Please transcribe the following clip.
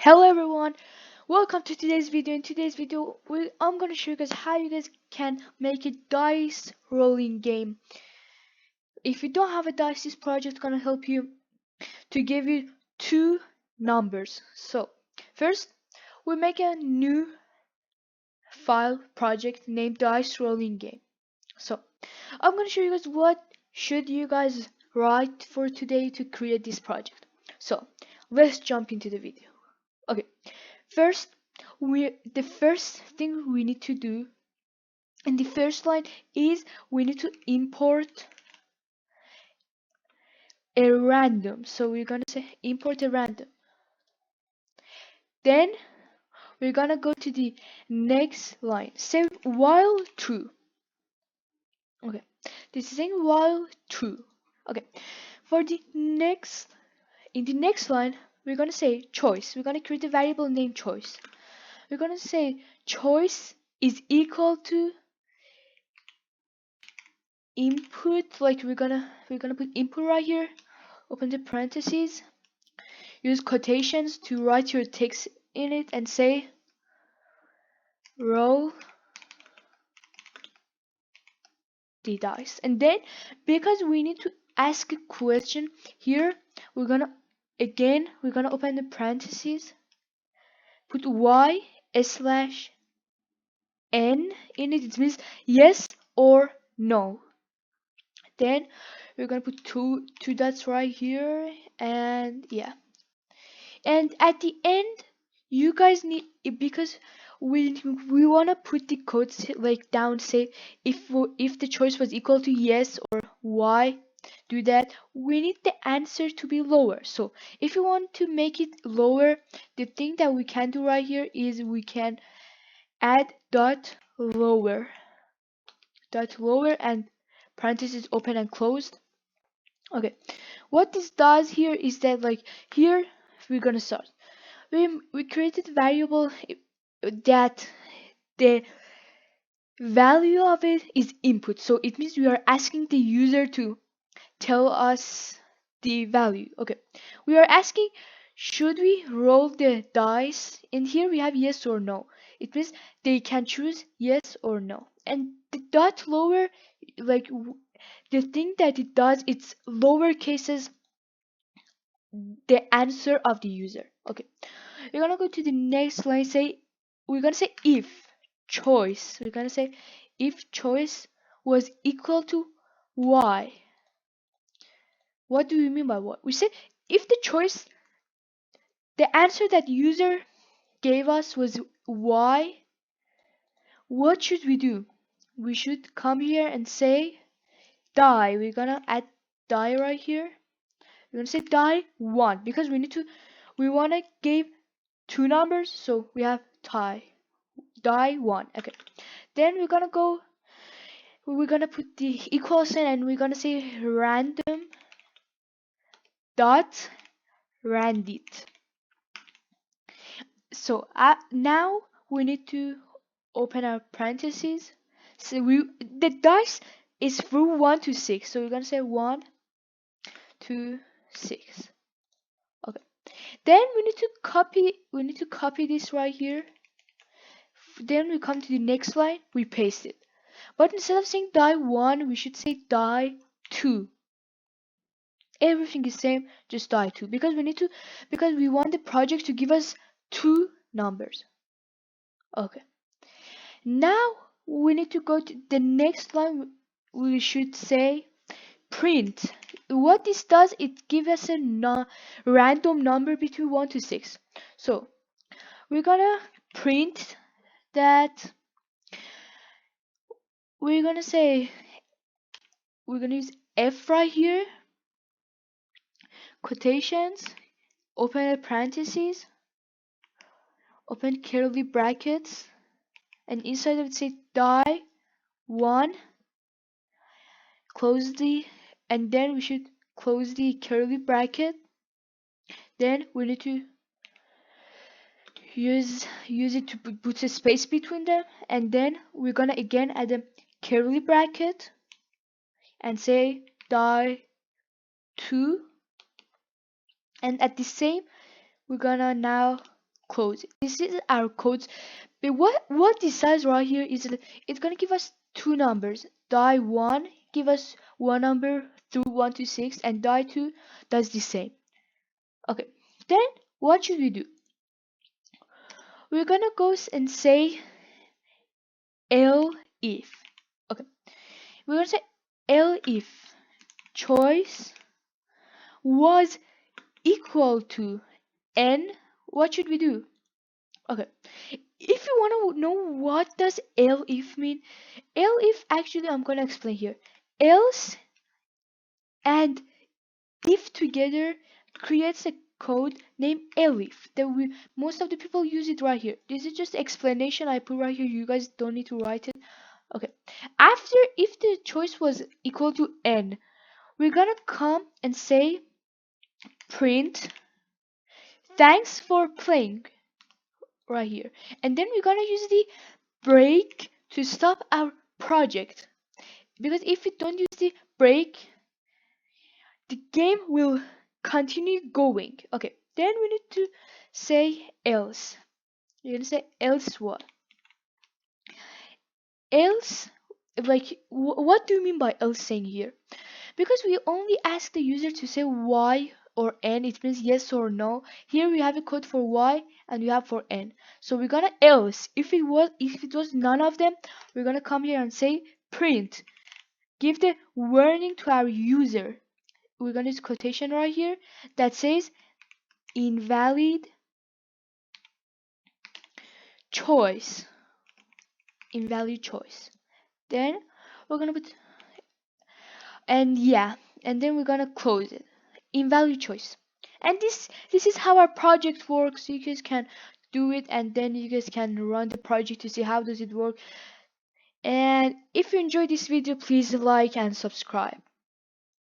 Hello everyone, welcome to today's video. In today's video, I'm gonna show you guys how you guys can make a dice rolling game. If you don't have a dice, this project gonna help you to give you two numbers. So first, we make a new file project named dice rolling game. So I'm gonna show you guys what should you guys write for today to create this project. So let's jump into the video. Okay. First, the first thing we need to do in the first line is we need to import a random. So we're gonna say import a random. Then we're gonna go to the next line. Say while true. Okay. This is saying while true. Okay. For the next in the next line, we're gonna say choice. We're gonna create a variable named choice. We're gonna say choice is equal to input, like we're gonna put input right here, open the parentheses, use quotations to write your text in it and say roll the dice. And then because we need to ask a question here, we're gonna open the parentheses, put y slash n in it. It means yes or no. Then we're gonna put two dots right here, and yeah. And at the end, you guys need, because we want to put the codes like down, say if the choice was equal to yes or y, do that. We need the answer to be lower. So if you want to make it lower, the thing that we can do right here is we can add dot lower and parentheses open and closed. Okay, what this does here is that, like, here we're gonna start, we created a variable that the value of it is input. So it means we are asking the user to tell us the value. Okay, we are asking, should we roll the dice? And here we have yes or no. It means they can choose yes or no. And the dot lower, like, the thing that it does, it's lower cases the answer of the user. Okay, we're gonna go to the next line. We're gonna say if choice. We're gonna say if choice was equal to y. What do we mean by what? We say if the choice, the answer that user gave us was y, what should we do? We should come here and say die. We're gonna add die right here. We're gonna say die 1 because we wanna give two numbers, so we have die 1. Okay, then we're gonna put the equal sign and we're gonna say random dot randit. So now we need to open our parentheses. So the dice is through 1 to 6, so we're gonna say 1 to 6. Okay, then we need to copy this right here. Then we come to the next line, we paste it. But instead of saying die 1, we should say die 2. Everything is same, just die 2, because we want the project to give us two numbers. Okay, now we need to go to the next line. We should say print. What this does, it gives us a random number between 1 to 6. So we're gonna print that. We're gonna say, we're gonna use F right here, quotations, open a parentheses, open curly brackets, and inside of it say die 1, close the, and then we should close the curly bracket. Then we need to use it to put a space between them, and then we're gonna again add a curly bracket and say die 2, and at the same we're gonna now close it. This is our codes. But what this says right here is that it's gonna give us two numbers. Die 1 give us one number through 1 to 6, and die 2 does the same. Okay, then what should we do? We're gonna go and say if. Okay, we're gonna say if choice was equal to n. What should we do? Okay, if you want to know what does if mean, if actually I'm gonna explain here. Else and if together creates a code named elif that we most of the people use it right here. This is just explanation I put right here. You guys don't need to write it. Okay, after if the choice was equal to n, we're gonna come and say print thanks for playing right here, and then we're gonna use the break to stop our project, because if we don't use the break, the game will continue going. Okay, then we need to say else. You're gonna say else what? Else, like, what do you mean by else saying here? Because we only ask the user to say y or n, it means yes or no. Here we have a code for y and we have for n. So we're gonna else. If it was none of them, we're gonna come here and say print. Give the warning to our user. We're gonna use quotation right here that says invalid choice. Invalid choice. Then we're gonna put, and yeah, and then we're gonna close it. Invalid choice. And this is how our project works. You guys can do it, and then you guys can run the project to see how does it work. And if you enjoyed this video, please like and subscribe.